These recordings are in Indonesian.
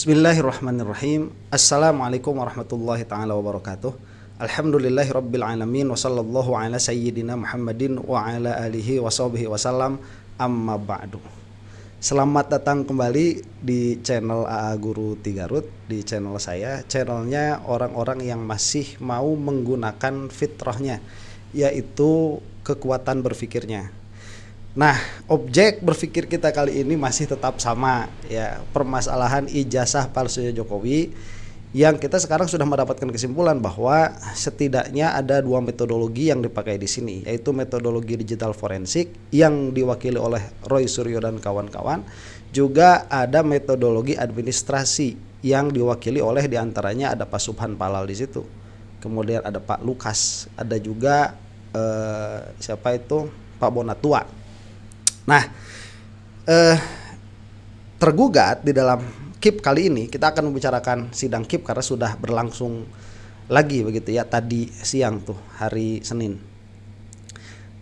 Bismillahirrahmanirrahim. Assalamualaikum warahmatullahi ta'ala wabarakatuh. Alhamdulillahi rabbil alamin. Wa sallallahu ala sayyidina Muhammadin wa ala alihi wa sahbihi wasallam. Amma ba'du. Selamat datang kembali di channel AA Guru Tigarut. Di channel saya, channelnya orang-orang yang masih mau menggunakan fitrahnya, yaitu kekuatan berpikirnya. Nah, objek berpikir kita kali ini masih tetap sama, ya, permasalahan ijazah palsunya Jokowi, yang kita sekarang sudah mendapatkan kesimpulan bahwa setidaknya ada dua metodologi yang dipakai di sini, yaitu metodologi digital forensik yang diwakili oleh Roy Suryo dan kawan-kawan, juga ada metodologi administrasi yang diwakili oleh diantaranya ada Pak Subhan Palal di situ, kemudian ada Pak Lukas, ada juga siapa itu Pak Bonatua. Nah, tergugat di dalam KIP kali ini kita akan membicarakan sidang KIP karena sudah berlangsung lagi begitu ya, tadi siang tuh hari Senin.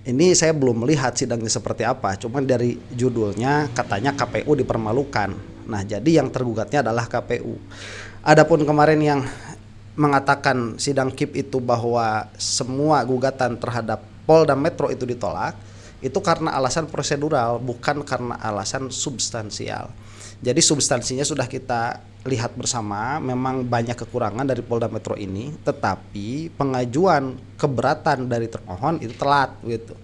Ini saya belum melihat sidangnya seperti apa, cuman dari judulnya katanya KPU dipermalukan. Nah, jadi yang tergugatnya adalah KPU. Adapun kemarin yang mengatakan sidang KIP itu bahwa semua gugatan terhadap Polda Metro itu ditolak, itu karena alasan prosedural, bukan karena alasan substansial. Jadi substansinya sudah kita lihat bersama, memang banyak kekurangan dari Polda Metro ini, tetapi pengajuan keberatan dari termohon itu telat gitu.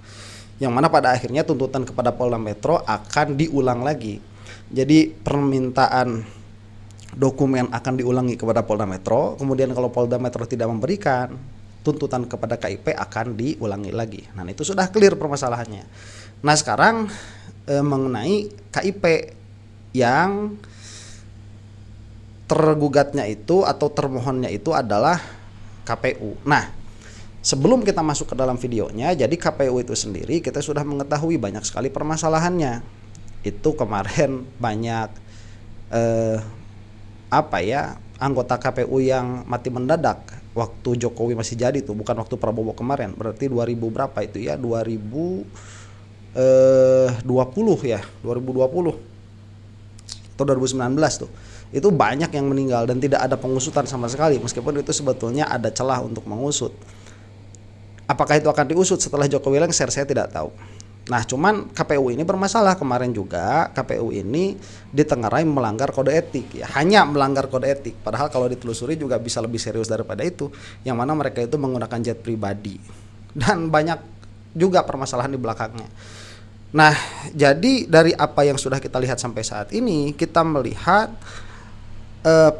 Yang mana pada akhirnya tuntutan kepada Polda Metro akan diulang lagi. Jadi permintaan dokumen akan diulangi kepada Polda Metro, kemudian kalau Polda Metro tidak memberikan, tuntutan kepada KIP akan diulangi lagi. Nah, itu sudah clear permasalahannya. Nah, sekarang mengenai KIP yang tergugatnya itu atau termohonnya itu adalah KPU. Nah, sebelum kita masuk ke dalam videonya, jadi KPU itu sendiri kita sudah mengetahui banyak sekali permasalahannya. Itu kemarin banyak anggota KPU yang mati mendadak waktu Jokowi masih jadi tuh, bukan waktu Prabowo kemarin. Berarti 2000 berapa itu ya? 2020 ya, 2020 atau 2019 tuh. Itu banyak yang meninggal dan tidak ada pengusutan sama sekali, meskipun itu sebetulnya ada celah untuk mengusut. Apakah itu akan diusut setelah Jokowi lengser, saya tidak tahu. Nah, cuman KPU ini bermasalah. Kemarin juga KPU ini ditengarai melanggar kode etik, ya, hanya melanggar kode etik. Padahal kalau ditelusuri juga bisa lebih serius daripada itu, yang mana mereka itu menggunakan jet pribadi dan banyak juga permasalahan di belakangnya. Nah, jadi dari apa yang sudah kita lihat sampai saat ini, kita melihat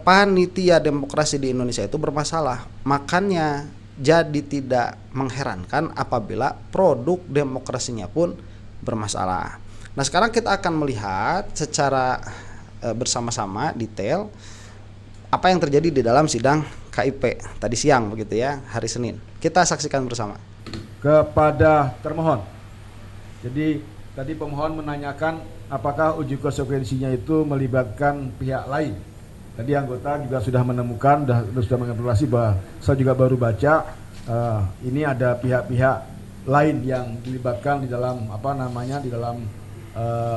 panitia demokrasi di Indonesia itu bermasalah. Makanya jadi tidak mengherankan apabila produk demokrasinya pun bermasalah. Nah, sekarang kita akan melihat secara bersama-sama detail apa yang terjadi di dalam sidang KIP tadi siang begitu ya, hari Senin. Kita saksikan bersama. Kepada termohon. Jadi tadi pemohon menanyakan apakah uji konsekuensinya itu melibatkan pihak lain. Tadi anggota juga sudah menemukan, sudah mengevaluasi bahwa saya juga baru baca ini ada pihak-pihak lain yang dilibatkan di dalam di dalam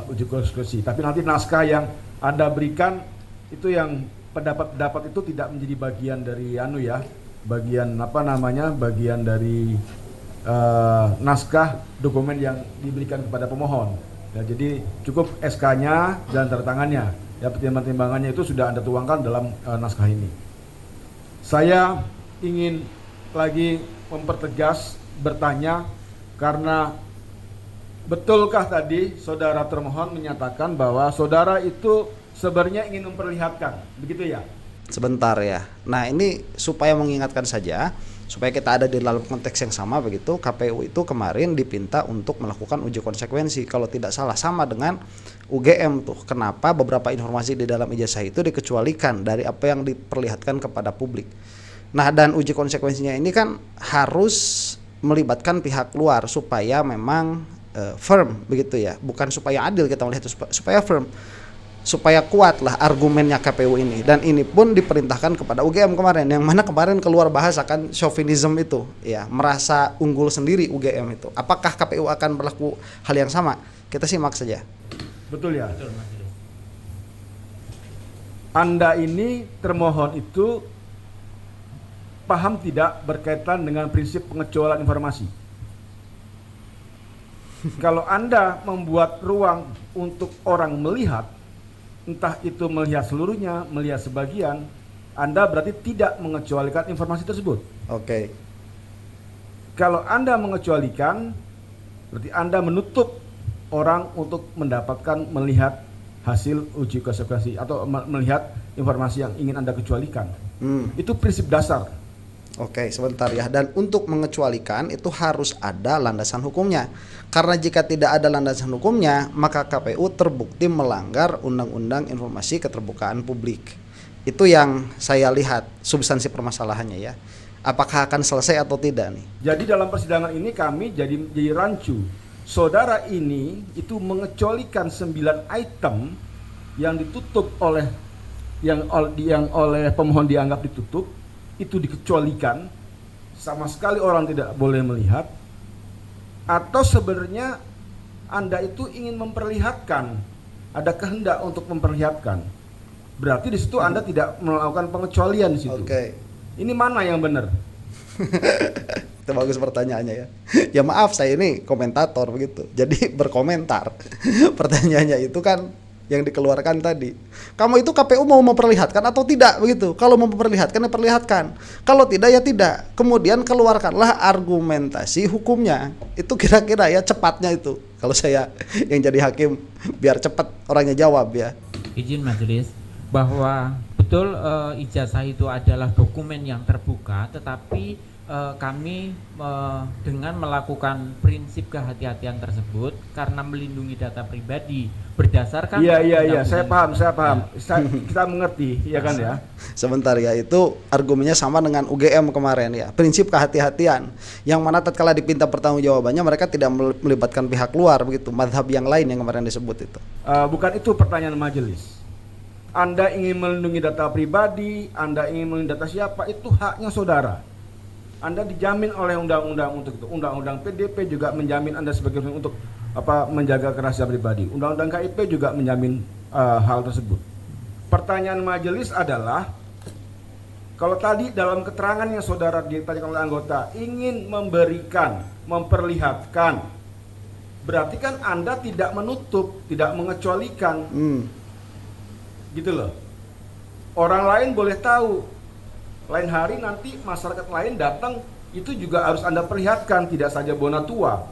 uji konsekuensi. Tapi nanti naskah yang Anda berikan itu yang pendapat-pendapat itu tidak menjadi bagian dari bagian dari naskah dokumen yang diberikan kepada pemohon. Ya, jadi cukup SK-nya dan tanda tangannya. Ya, pertimbangan-pertimbangannya itu sudah Anda tuangkan dalam naskah ini. Saya ingin lagi mempertegas bertanya karena betulkah tadi saudara termohon menyatakan bahwa saudara itu sebenarnya ingin memperlihatkan, begitu ya? Sebentar ya. Nah, ini supaya mengingatkan saja, supaya kita ada di dalam konteks yang sama begitu. KPU itu kemarin dipinta untuk melakukan uji konsekuensi, kalau tidak salah sama dengan UGM tuh. Kenapa beberapa informasi di dalam ijazah itu dikecualikan dari apa yang diperlihatkan kepada publik. Nah, dan uji konsekuensinya ini kan harus melibatkan pihak luar supaya memang firm begitu ya, bukan supaya adil kita melihat, supaya firm, supaya kuat lah argumennya KPU ini. Dan ini pun diperintahkan kepada UGM kemarin, yang mana kemarin keluar bahasa kan chauvinism itu ya, merasa unggul sendiri UGM itu. Apakah KPU akan berlaku hal yang sama? Kita simak saja. Betul ya. Anda ini termohon itu paham tidak berkaitan dengan prinsip pengecualian informasi? Kalau Anda membuat ruang untuk orang melihat, entah itu melihat seluruhnya, melihat sebagian, Anda berarti tidak mengecualikan informasi tersebut. Oke. Kalau Anda mengecualikan, berarti Anda menutup orang untuk mendapatkan melihat hasil uji konsekuensi atau melihat informasi yang ingin Anda kecualikan. Itu prinsip dasar. Oke, sebentar ya. Dan untuk mengecualikan itu harus ada landasan hukumnya. Karena jika tidak ada landasan hukumnya, maka KPU terbukti melanggar Undang-Undang Informasi Keterbukaan Publik. Itu yang saya lihat substansi permasalahannya ya. Apakah akan selesai atau tidak nih? Jadi dalam persidangan ini kami jadi rancu. Saudara ini itu mengecualikan 9 item yang ditutup oleh yang oleh pemohon dianggap ditutup, itu dikecualikan, sama sekali orang tidak boleh melihat. Atau sebenarnya Anda itu ingin memperlihatkan, ada kehendak untuk memperlihatkan. Berarti di situ Anda tidak melakukan pengecualian di situ. Oke. Ini mana yang benar? Itu bagus pertanyaannya ya. Ya maaf, saya ini komentator begitu. Jadi berkomentar. Pertanyaannya itu kan yang dikeluarkan tadi. Kamu itu KPU mau memperlihatkan atau tidak begitu? Kalau mau memperlihatkan ya perlihatkan. Kalau tidak ya tidak. Kemudian keluarkanlah argumentasi hukumnya. Itu kira-kira ya cepatnya itu. Kalau saya yang jadi hakim biar cepat orangnya jawab ya. Izin majelis bahwa betul ijazah itu adalah dokumen yang terbuka, tetapi kami dengan melakukan prinsip kehati-hatian tersebut karena melindungi data pribadi berdasarkan Iya, saya paham. Kita mengerti, ya kan ya. Sebentar ya, itu argumennya sama dengan UGM kemarin ya. Prinsip kehati-hatian yang mana tatkala dipinta pertanggungjawabannya mereka tidak melibatkan pihak luar begitu. Mazhab yang lain yang kemarin disebut itu. Bukan itu pertanyaan majelis. Anda ingin melindungi data pribadi, Anda ingin melindungi data siapa, itu haknya saudara. Anda dijamin oleh undang-undang untuk itu. Undang-undang PDP juga menjamin Anda sebagai untuk menjaga kerahasiaan pribadi. Undang-undang KIP juga menjamin hal tersebut. Pertanyaan majelis adalah, kalau tadi dalam keterangan yang saudara ditanyakan oleh anggota ingin memberikan, memperlihatkan, berarti kan Anda tidak menutup, tidak mengecualikan. Gitu loh. Orang lain boleh tahu. Lain hari nanti masyarakat lain datang, itu juga harus Anda perlihatkan, tidak saja bona tua.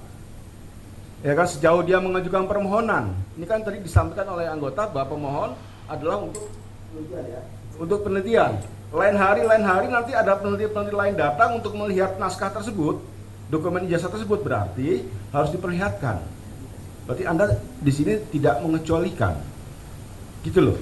Ya kan, sejauh dia mengajukan permohonan. Ini kan tadi disampaikan oleh anggota bahwa pemohon adalah untuk penelitian ya. Untuk penelitian. Lain hari nanti ada peneliti lain datang untuk melihat naskah tersebut, dokumen ijazah tersebut, berarti harus diperlihatkan. Berarti Anda di sini tidak mengecualikan. Gitu loh.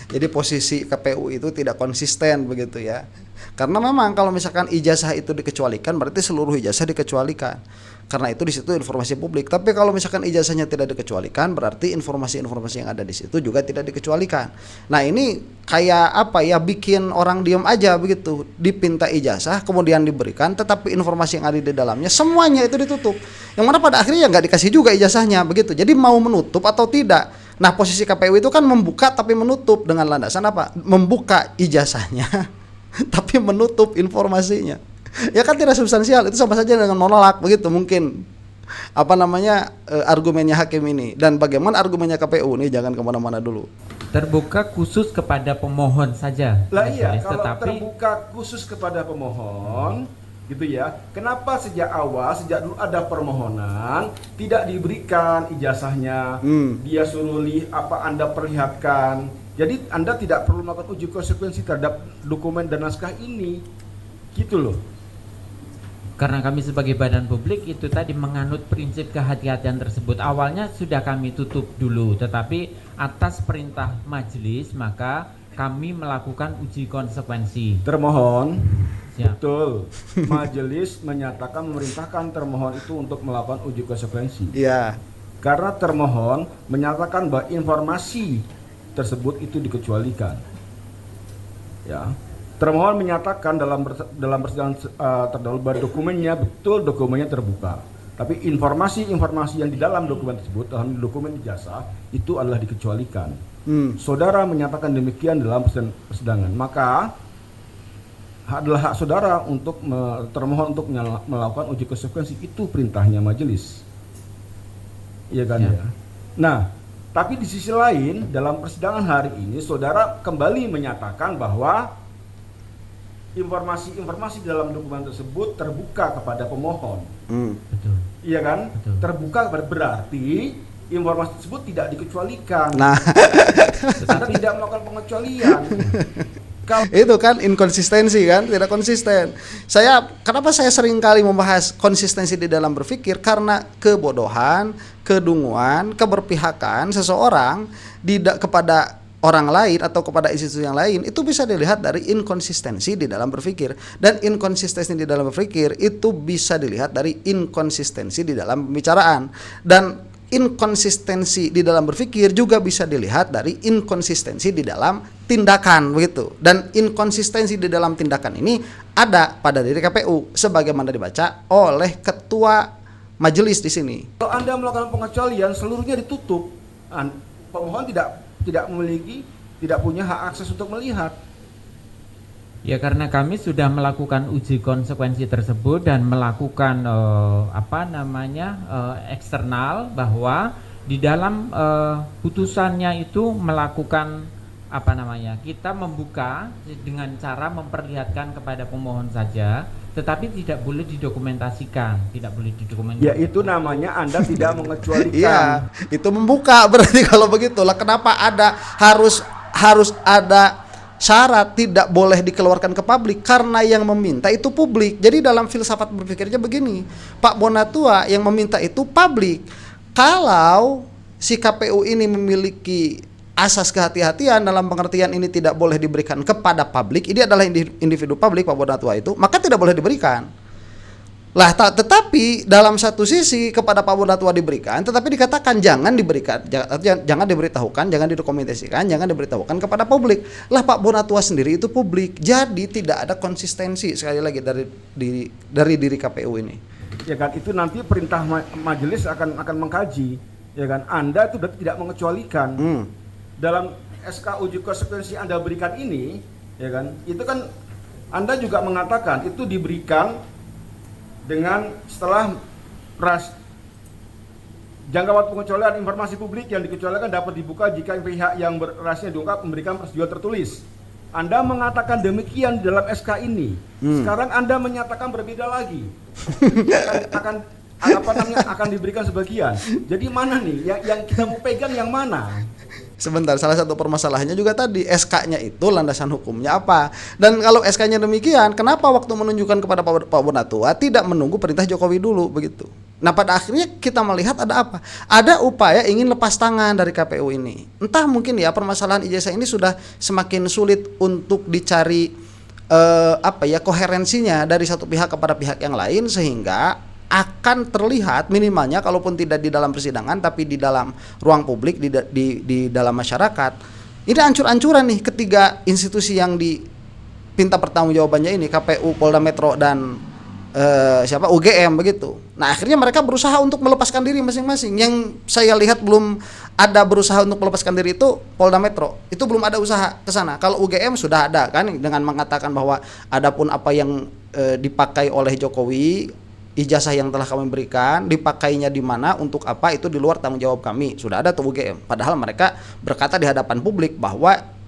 Jadi posisi KPU itu tidak konsisten begitu ya. Karena memang kalau misalkan ijazah itu dikecualikan berarti seluruh ijazah dikecualikan. Karena itu di situ informasi publik. Tapi kalau misalkan ijazahnya tidak dikecualikan berarti informasi-informasi yang ada di situ juga tidak dikecualikan. Nah, ini kayak apa ya, bikin orang diam aja begitu. Dipinta ijazah kemudian diberikan, tetapi informasi yang ada di dalamnya semuanya itu ditutup. Yang mana pada akhirnya nggak dikasih juga ijazahnya begitu. Jadi mau menutup atau tidak. Nah, posisi KPU itu kan membuka tapi menutup dengan landasan apa? Membuka ijazahnya tapi menutup informasinya. Ya kan tidak substansial, itu sama saja dengan menolak begitu mungkin. Argumennya hakim ini. Dan bagaimana argumennya KPU nih, jangan kemana-mana dulu. Terbuka khusus kepada pemohon saja. Lah iya, majelis, kalau tetapi terbuka khusus kepada pemohon gitu ya. Kenapa sejak awal, sejak dulu ada permohonan tidak diberikan ijazahnya? Dia suruh Anda perlihatkan. Jadi Anda tidak perlu melakukan uji konsekuensi terhadap dokumen dan naskah ini. Gitu loh. karena kami sebagai badan publik itu tadi menganut prinsip kehati-hatian tersebut. Awalnya sudah kami tutup dulu, tetapi atas perintah majelis maka kami melakukan uji konsekuensi. Termohon, Siap. betul, majelis menyatakan memerintahkan termohon itu untuk melakukan uji konsekuensi. Iya. Karena termohon menyatakan bahwa informasi tersebut itu dikecualikan. Ya. Termohon menyatakan dalam persidangan terdahulu bahwa dokumennya betul, dokumennya terbuka. Tapi informasi-informasi yang di dalam dokumen tersebut, dalam dokumen ijazah itu adalah dikecualikan. saudara menyatakan demikian dalam persidangan, maka adalah hak saudara untuk termohon untuk melakukan uji konsekuensi. Itu perintahnya majelis, iya kan ya. Nah, tapi di sisi lain dalam persidangan hari ini saudara kembali menyatakan bahwa informasi dalam dokumen tersebut terbuka kepada pemohon. Betul. Iya kan? Betul. Terbuka berarti informasi tersebut tidak dikecualikan. Nah, Anda tidak melakukan pengecualian. itu kan inkonsistensi kan, tidak konsisten. Kenapa saya sering kali membahas konsistensi di dalam berpikir, karena kebodohan, kedunguan, keberpihakan seseorang kepada orang lain atau kepada institusi yang lain itu bisa dilihat dari inkonsistensi di dalam berpikir, dan inkonsistensi di dalam berpikir itu bisa dilihat dari inkonsistensi di dalam pembicaraan, dan inkonsistensi di dalam berpikir juga bisa dilihat dari inkonsistensi di dalam tindakan, begitu. Dan inkonsistensi di dalam tindakan ini ada pada diri KPU sebagaimana dibaca oleh ketua majelis di sini. Kalau Anda melakukan pengecualian seluruhnya ditutup, pemohon tidak punya hak akses untuk melihat. Ya, karena kami sudah melakukan uji konsekuensi tersebut dan melakukan eksternal, bahwa di dalam putusannya itu melakukan kita membuka dengan cara memperlihatkan kepada pemohon saja, tetapi tidak boleh didokumentasikan, Ya, itu namanya Anda tidak mengecualikan. Iya, itu membuka berarti. Kalau begitulah kenapa harus ada syarat tidak boleh dikeluarkan ke publik, karena yang meminta itu publik. Jadi dalam filsafat berpikirnya begini, Pak Bonatua yang meminta itu publik. Kalau si KPU ini memiliki asas kehati-hatian dalam pengertian ini tidak boleh diberikan kepada publik, ini adalah individu publik Pak Bonatua itu, maka tidak boleh diberikan. Lah, tetapi dalam satu sisi kepada Pak Bonatua diberikan, tetapi dikatakan jangan diberikan, jangan diberitahukan, jangan didokumentasikan, jangan diberitahukan kepada publik. Lah, Pak Bonatua sendiri itu publik, jadi tidak ada konsistensi sekali lagi dari diri KPU ini. Ya kan, itu nanti perintah majelis akan mengkaji, ya kan. Anda itu berarti tidak mengecualikan. Dalam SK uji konsekuensi Anda berikan ini, ya kan, itu kan Anda juga mengatakan itu diberikan dengan setelah jangka waktu pengecualian informasi publik yang dikecualikan dapat dibuka jika pihak yang berasnya diungkap memberikan persetujuan tertulis. Anda mengatakan demikian di dalam SK ini. Sekarang Anda menyatakan berbeda lagi. akan diberikan sebagian. Jadi mana nih yang kita mau pegang, yang mana? Sebentar, salah satu permasalahannya juga tadi SK-nya itu landasan hukumnya apa. Dan kalau SK-nya demikian, kenapa waktu menunjukkan kepada Pak Bonatua tidak menunggu perintah Jokowi dulu, begitu. Nah, pada akhirnya kita melihat ada apa? Ada upaya ingin lepas tangan dari KPU ini. Entah mungkin ya permasalahan ijazah ini sudah semakin sulit untuk dicari koherensinya dari satu pihak kepada pihak yang lain, sehingga akan terlihat minimalnya kalaupun tidak di dalam persidangan tapi di dalam ruang publik, di dalam masyarakat, ini ancur-ancuran nih ketiga institusi yang dipinta pertanggungjawabannya ini, KPU, Polda Metro, dan UGM, begitu. Nah, akhirnya mereka berusaha untuk melepaskan diri masing-masing. Yang saya lihat belum ada berusaha untuk melepaskan diri itu Polda Metro, itu belum ada usaha ke sana. Kalau UGM sudah ada kan, dengan mengatakan bahwa adapun apa yang dipakai oleh Jokowi, ijazah yang telah kami berikan, dipakainya di mana, untuk apa, itu di luar tanggung jawab kami. Sudah ada tuh UGM. Padahal mereka berkata di hadapan publik bahwa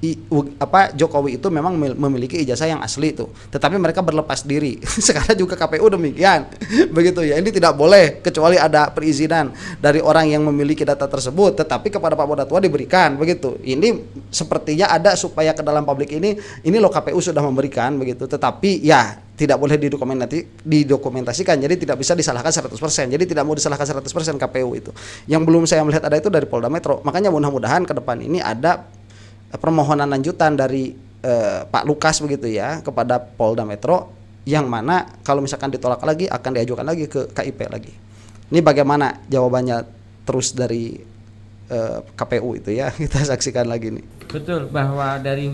Jokowi itu memang memiliki ijazah yang asli itu. Tetapi mereka berlepas diri. Sekarang juga KPU demikian. Begitu ya. Ini tidak boleh kecuali ada perizinan dari orang yang memiliki data tersebut, tetapi kepada Pak Bonatua diberikan, begitu. Ini sepertinya ada supaya ke dalam publik ini loh KPU sudah memberikan, begitu. Tetapi ya tidak boleh didokumentasikan, jadi tidak bisa disalahkan 100%. Jadi tidak mau disalahkan 100% KPU itu. Yang belum saya melihat ada itu dari Polda Metro. Makanya mudah-mudahan ke depan ini ada permohonan lanjutan dari Pak Lukas, begitu ya, kepada Polda Metro, yang mana kalau misalkan ditolak lagi akan diajukan lagi ke KIP lagi. Ini bagaimana jawabannya terus dari KPU itu ya, kita saksikan lagi nih. Betul, bahwa dari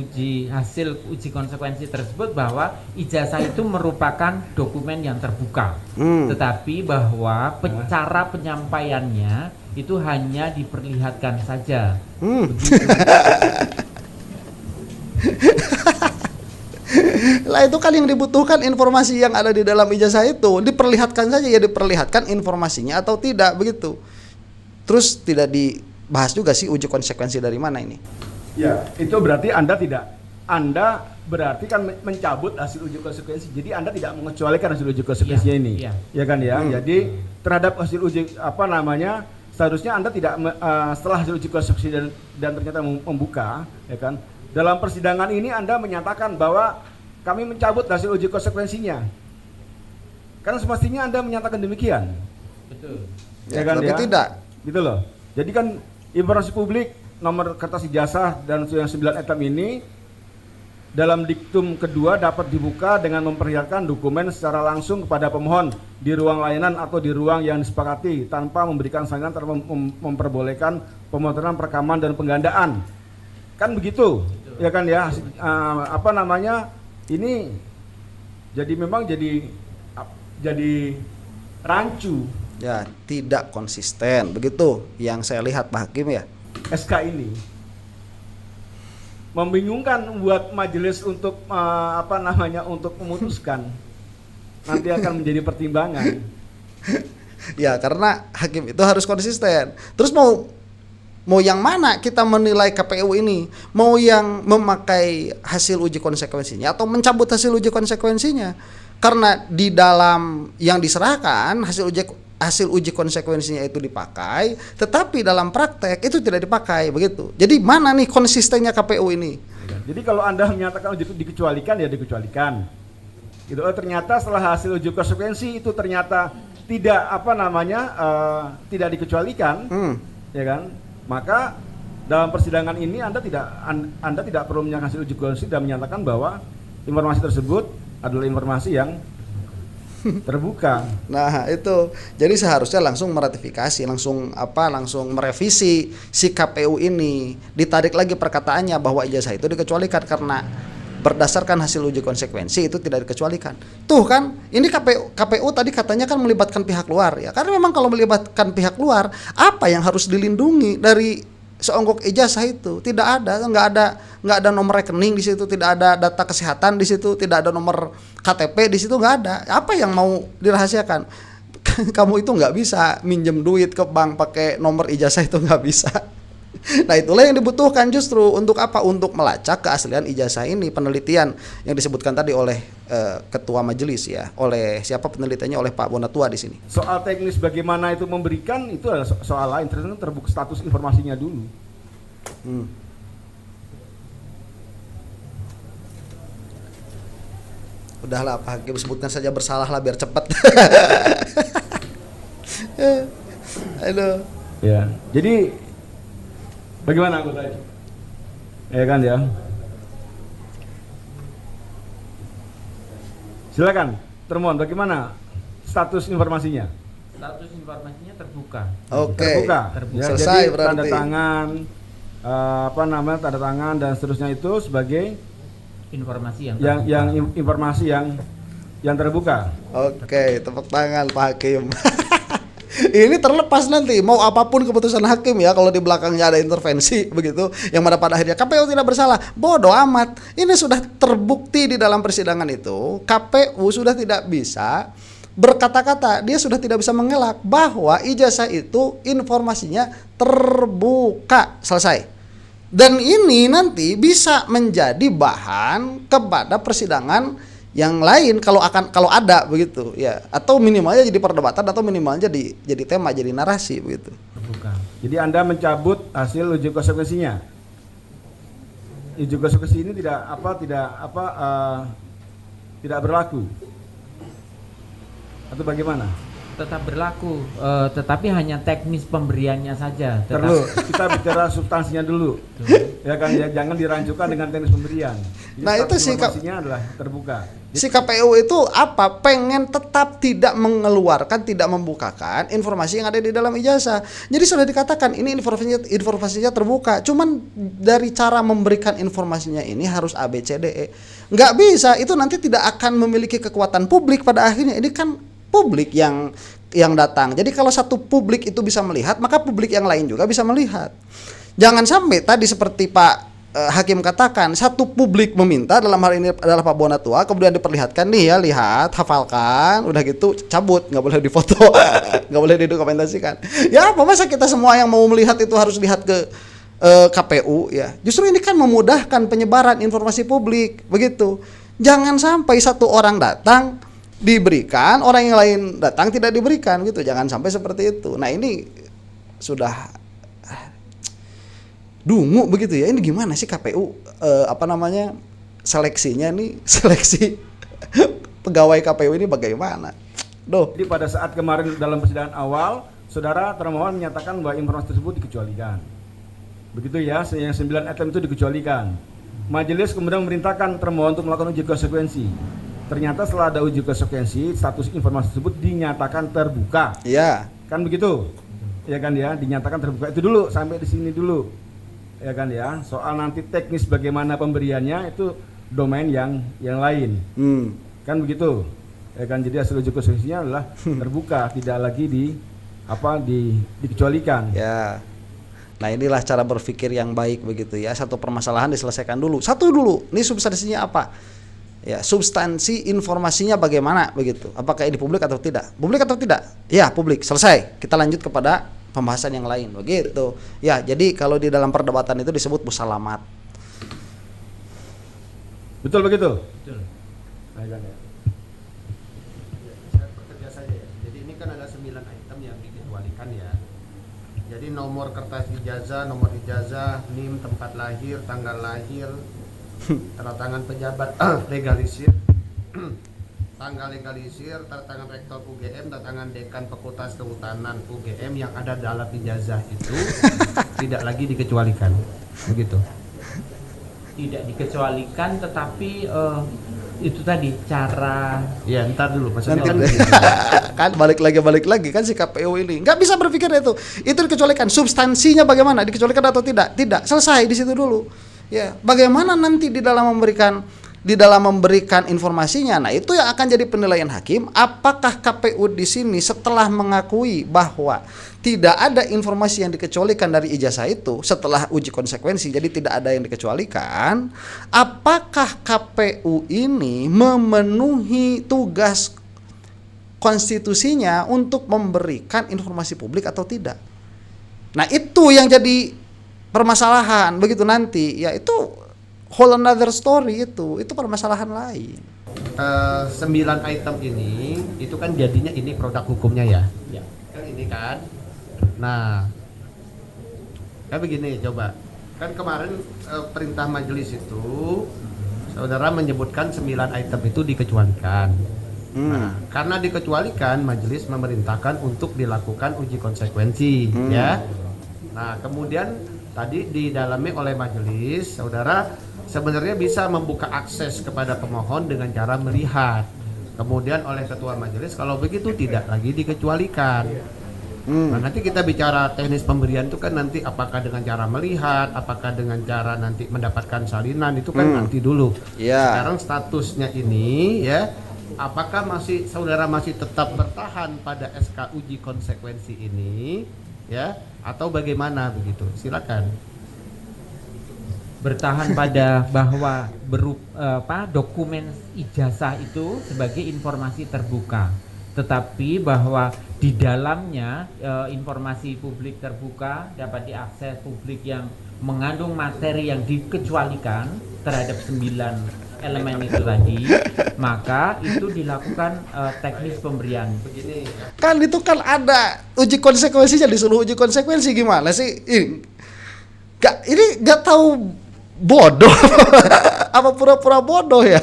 hasil uji konsekuensi tersebut bahwa ijazah itu merupakan dokumen yang terbuka, tetapi bahwa cara penyampaiannya itu hanya diperlihatkan saja. Lah itu kan yang dibutuhkan informasi yang ada di dalam ijazah itu, diperlihatkan saja, ya diperlihatkan informasinya atau tidak begitu. Terus tidak dibahas juga sih uji konsekuensi dari mana ini. Ya, itu berarti Anda berarti kan mencabut hasil uji konsekuensi. Jadi Anda tidak mengecualikan hasil uji konsekuensinya ini. Iya. Ya kan ya. Jadi terhadap hasil uji seharusnya Anda tidak setelah hasil uji konsekuensi dan ternyata membuka, ya kan. Dalam persidangan ini Anda menyatakan bahwa kami mencabut hasil uji konsekuensinya. Karena semestinya Anda menyatakan demikian. Betul. Ya, kan, tapi tidak. Gitu loh. Jadi kan informasi publik nomor kertas ijazah dan yang 9 item ini dalam diktum kedua dapat dibuka dengan memperlihatkan dokumen secara langsung kepada pemohon di ruang layanan atau di ruang yang disepakati tanpa memberikan saringan atau memperbolehkan pemotongan perekaman dan penggandaan. Kan begitu. Ya kan ya. Ini jadi memang jadi rancu. Ya, tidak konsisten. Begitu yang saya lihat Pak Hakim ya. SK ini membingungkan buat majelis untuk untuk memutuskan. Nanti akan menjadi pertimbangan. Ya, karena hakim itu harus konsisten. Terus mau yang mana kita menilai KPU ini? Mau yang memakai hasil uji konsekuensinya atau mencabut hasil uji konsekuensinya? Karena di dalam yang diserahkan hasil uji konsekuensinya itu dipakai, tetapi dalam praktek itu tidak dipakai, begitu. Jadi mana nih konsistennya KPU ini? Jadi kalau Anda menyatakan dikecualikan, ya dikecualikan. Gitu. Ternyata setelah hasil uji konsekuensi itu ternyata tidak tidak dikecualikan, ya kan? Maka dalam persidangan ini Anda tidak perlu menyatakan hasil uji konsekuensi dan menyatakan bahwa informasi tersebut adalah informasi yang terbuka. Nah, itu. Jadi seharusnya langsung meratifikasi, langsung merevisi si KPU ini. Ditarik lagi perkataannya bahwa ijazah itu dikecualikan karena berdasarkan hasil uji konsekuensi itu tidak dikecualikan. Tuh kan, ini KPU tadi katanya kan melibatkan pihak luar ya. Karena memang kalau melibatkan pihak luar, apa yang harus dilindungi dari seonggok ijazah itu? Nggak ada nomor rekening di situ, tidak ada data kesehatan di situ, tidak ada nomor KTP di situ, nggak ada. Apa yang mau dirahasiakan? Kamu itu nggak bisa minjem duit ke bank pakai nomor ijazah, itu nggak bisa. Nah, itulah yang dibutuhkan justru untuk apa? Untuk melacak keaslian ijazah ini, penelitian yang disebutkan tadi oleh ketua majelis ya, oleh siapa penelitiannya, oleh Pak Bonatua di sini. Soal teknis bagaimana itu memberikan itu adalah soal lain, terbuka status informasinya dulu. Udahlah Pak Hakim, sebutkan saja bersalah lah biar cepat. Aduh. Ya, jadi bagaimana anggota itu? Ya kan ya. Silakan, termohon bagaimana status informasinya? Status informasinya terbuka. Oke. Terbuka. Terbuka. Ya, Selesai jadi berarti. tanda tangan tanda tangan dan seterusnya itu sebagai Informasi informasi yang terbuka. Oke, tepuk tangan Pak Hakim. Ini terlepas nanti mau apapun keputusan hakim ya, kalau di belakangnya ada intervensi begitu yang mana pada akhirnya KPU tidak bersalah, bodoh amat. Ini sudah terbukti di dalam persidangan itu, KPU sudah tidak bisa berkata-kata, dia sudah tidak bisa mengelak bahwa ijazah itu informasinya terbuka, selesai. Dan ini nanti bisa menjadi bahan kepada persidangan yang lain kalau ada begitu ya, atau minimalnya jadi perdebatan atau minimalnya jadi tema, jadi narasi begitu. terbuka. Jadi Anda mencabut hasil uji konsekuensinya. Uji konsekuensi ini tidak berlaku. Atau bagaimana? Tetap berlaku, tetapi hanya teknis pemberiannya saja. Perlu kita bicara substansinya dulu. Ya kan, ya, jangan dirancukan dengan teknis pemberian. Jadi Nah, itu sih informasinya adalah terbuka. Si KPU itu pengen tetap tidak mengeluarkan, tidak membukakan informasi yang ada di dalam ijazah. Jadi sudah dikatakan ini informasinya terbuka. Cuman dari cara memberikan informasinya ini harus A B C D E. Nggak bisa, itu nanti tidak akan memiliki kekuatan publik pada akhirnya. Ini kan publik yang yang datang. Jadi kalau satu publik itu bisa melihat, maka publik yang lain juga bisa melihat. Jangan sampai tadi seperti Pak Hakim katakan, satu publik meminta, dalam hal ini adalah Pak Bonatua, kemudian diperlihatkan nih ya, lihat, hafalkan, udah gitu cabut, nggak boleh difoto, nggak boleh didokumentasikan. Ya apa masa kita semua yang mau melihat itu harus lihat ke KPU ya? Justru ini kan memudahkan penyebaran informasi publik, begitu. Jangan sampai satu orang datang diberikan, orang yang lain datang tidak diberikan gitu. Jangan sampai seperti itu. Nah ini sudah dungu begitu ya. Ini gimana sih KPU seleksinya nih, seleksi pegawai KPU ini bagaimana? Jadi pada saat kemarin dalam persidangan awal, saudara termohon menyatakan bahwa informasi tersebut dikecualikan. Begitu ya, yang 9 item itu dikecualikan. Majelis kemudian memerintahkan termohon untuk melakukan uji konsekuensi. Ternyata setelah ada uji konsekuensi, status informasi tersebut dinyatakan terbuka. Iya. Kan begitu? Ya kan ya, dinyatakan terbuka. Itu dulu, sampai di sini dulu. Ya kan ya, soal nanti teknis bagaimana pemberiannya itu domain yang lain. Kan begitu? Ya kan, jadi hasil uji konsekuensinya adalah terbuka, tidak lagi dikecualikan. Ya. Nah inilah cara berpikir yang baik begitu ya. Satu permasalahan diselesaikan dulu. Satu dulu. Ini substansinya apa? Ya, substansi informasinya bagaimana begitu? Apakah ini publik atau tidak? Publik atau tidak? Ya, publik. Selesai. Kita lanjut kepada pembahasan yang lain begitu. Ya, jadi kalau di dalam perdebatan itu disebut musalamat. Betul begitu? Betul. Ya. Saya bekerja saja ya. Jadi ini kan ada 9 item yang dikecualikan ya. Jadi nomor kertas ijazah, nomor ijazah, NIM, tempat lahir, tanggal lahir, tanda tangan pejabat legalisir, tanggal legalisir, tanda tangan rektor UGM, tanda tangan dekan Fakultas Kehutanan UGM yang ada dalam ijazah itu tidak lagi dikecualikan. Begitu. Tidak dikecualikan, tetapi itu tadi cara. Ya, ntar dulu maksudnya Kan balik lagi kan si KPU ini nggak bisa berpikir itu dikecualikan. Substansinya bagaimana, dikecualikan atau tidak? Tidak, selesai di situ dulu. Ya, bagaimana nanti di dalam memberikan informasinya. Nah, itu yang akan jadi penilaian hakim. Apakah KPU di sini setelah mengakui bahwa tidak ada informasi yang dikecualikan dari ijazah itu setelah uji konsekuensi, jadi tidak ada yang dikecualikan, apakah KPU ini memenuhi tugas konstitusinya untuk memberikan informasi publik atau tidak? Nah, itu yang jadi permasalahan begitu nanti, ya itu whole another story, itu permasalahan lain. 9 item ini itu kan jadinya ini produk hukumnya ya. Ya. Kan ini kan. Nah, kan begini coba. Kan kemarin perintah majelis itu saudara menyebutkan 9 item itu dikecualikan. Nah, karena dikecualikan, majelis memerintahkan untuk dilakukan uji konsekuensi ya. Nah, kemudian tadi didalami oleh majelis, saudara sebenarnya bisa membuka akses kepada pemohon dengan cara melihat. Kemudian oleh ketua majelis, kalau begitu tidak lagi dikecualikan. Nah, nanti kita bicara teknis pemberian itu kan nanti apakah dengan cara melihat, apakah dengan cara nanti mendapatkan salinan, itu kan nanti dulu. Sekarang statusnya ini ya, apakah saudara masih tetap bertahan pada SK uji konsekuensi ini ya, atau bagaimana begitu? Silakan. Bertahan pada bahwa dokumen ijazah itu sebagai informasi terbuka, tetapi bahwa di dalamnya informasi publik terbuka dapat diakses publik yang mengandung materi yang dikecualikan terhadap 9 elemen itu tadi, maka itu dilakukan teknis pemberian. Begini ya. Kan itu kan ada uji konsekuensinya, disuruh uji konsekuensi gimana sih? Ini nggak tahu bodoh apa pura-pura bodoh ya?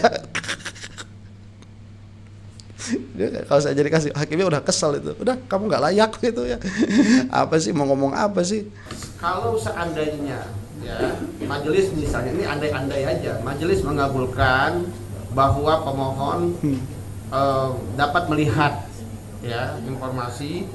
Kalau saya jadi kasih hakimnya udah kesel itu, udah kamu nggak layak gitu ya. Apa sih mau ngomong apa sih? Kalau seandainya ya majelis misalnya, ini andai-andai aja, majelis mengabulkan bahwa pemohon dapat melihat ya informasi,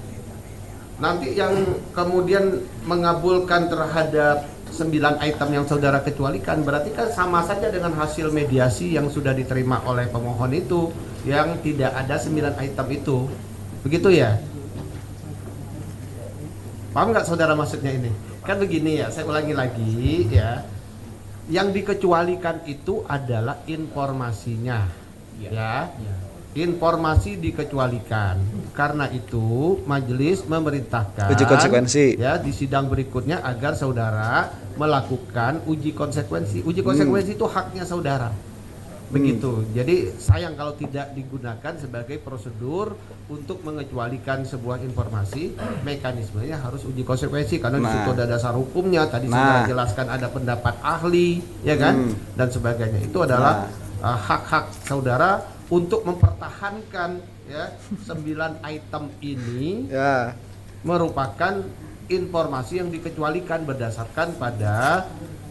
nanti yang kemudian mengabulkan terhadap 9 item yang saudara kecualikan, berarti kan sama saja dengan hasil mediasi yang sudah diterima oleh pemohon itu, yang tidak ada 9 item itu, begitu ya? Paham nggak saudara maksudnya ini? Kan begini ya, saya ulangi lagi ya. Yang dikecualikan itu adalah informasinya, ya. Informasi dikecualikan. Karena itu majelis memerintahkan Uji konsekuensi. ya di sidang berikutnya agar saudara melakukan uji konsekuensi. Uji konsekuensi itu haknya saudara. Begitu. Jadi sayang kalau tidak digunakan sebagai prosedur untuk mengecualikan sebuah informasi. Mekanismenya harus uji konsekuensi karena di situ ada dasar hukumnya. Tadi saudara jelaskan ada pendapat ahli, ya kan, dan sebagainya. Itu adalah hak-hak saudara untuk mempertahankan ya 9 item ini merupakan informasi yang dikecualikan berdasarkan pada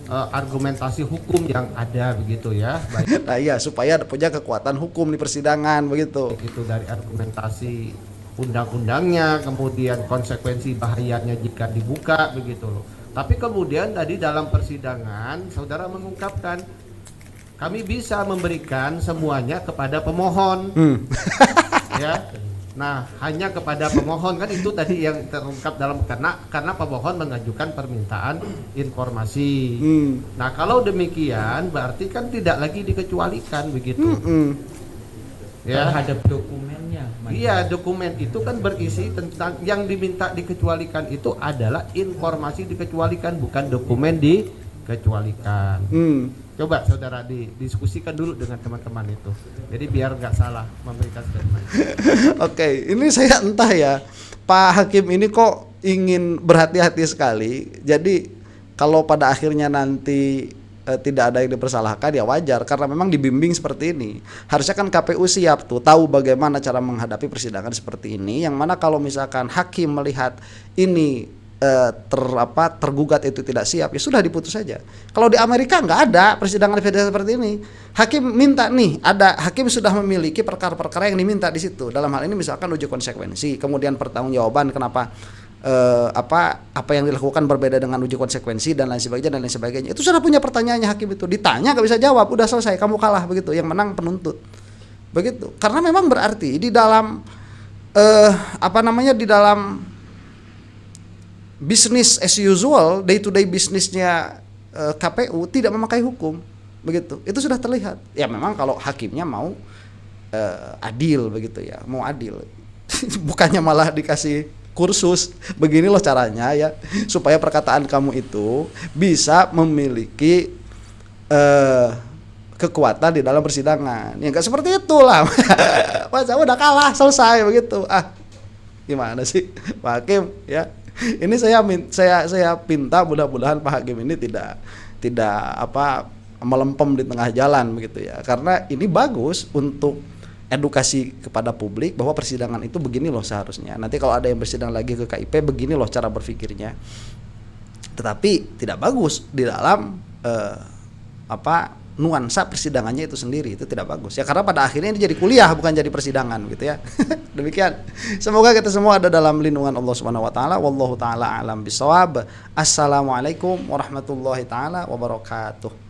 argumentasi hukum yang ada begitu ya. Baik Nah iya, supaya punya kekuatan hukum di persidangan begitu. itu dari argumentasi undang-undangnya, kemudian konsekuensi bahayanya jika dibuka begitu loh. Tapi kemudian tadi dalam persidangan saudara mengungkapkan kami bisa memberikan semuanya kepada pemohon. Ya. Nah, hanya kepada pemohon kan itu tadi yang terungkap dalam karena pemohon mengajukan permintaan informasi. Nah, kalau demikian berarti kan tidak lagi dikecualikan begitu. Ya. Terhadap dokumennya. Iya, dokumen itu kan berisi tentang yang diminta dikecualikan itu adalah informasi dikecualikan, bukan dokumen dikecualikan. Coba saudara didiskusikan dulu dengan teman-teman itu. Jadi biar nggak salah memberikan statement. Oke, ini saya entah ya, Pak Hakim ini kok ingin berhati-hati sekali. Jadi kalau pada akhirnya nanti tidak ada yang dipersalahkan ya wajar, karena memang dibimbing seperti ini. Harusnya kan KPU siap tuh, tahu bagaimana cara menghadapi persidangan seperti ini. Yang mana kalau misalkan hakim melihat ini tergugat itu tidak siap, ya sudah diputus saja. Kalau di Amerika nggak ada persidangan seperti ini. Hakim minta nih, hakim sudah memiliki perkara-perkara yang diminta di situ. Dalam hal ini misalkan uji konsekuensi, kemudian pertanggungjawaban kenapa apa yang dilakukan berbeda dengan uji konsekuensi dan lain sebagainya. Itu sudah punya pertanyaannya hakim itu. Ditanya nggak bisa jawab, udah selesai, kamu kalah begitu. Yang menang penuntut. Begitu. Karena memang berarti di dalam di dalam bisnis as usual, day to day bisnisnya KPU tidak memakai hukum, begitu. Itu sudah terlihat. Ya memang kalau hakimnya mau adil begitu ya, mau adil. Bukannya malah dikasih kursus, begini loh caranya ya, supaya perkataan kamu itu bisa memiliki kekuatan di dalam persidangan. Ya enggak seperti itulah. Masa udah kalah selesai begitu. Gimana sih Pak Hakim ya? Ini saya pinta mudah-mudahan Pak Hakim ini tidak melempem di tengah jalan begitu ya. Karena ini bagus untuk edukasi kepada publik bahwa persidangan itu begini loh seharusnya. Nanti kalau ada yang bersidang lagi ke KIP begini loh cara berpikirnya. Tetapi tidak bagus di dalam nuansa persidangannya itu sendiri, itu tidak bagus ya, karena pada akhirnya ini jadi kuliah bukan jadi persidangan gitu ya. Demikian, semoga kita semua ada dalam lindungan Allah Subhanahu wa taala. Wallahu taala alam bisawab. Assalamualaikum warahmatullahi taala wabarakatuh.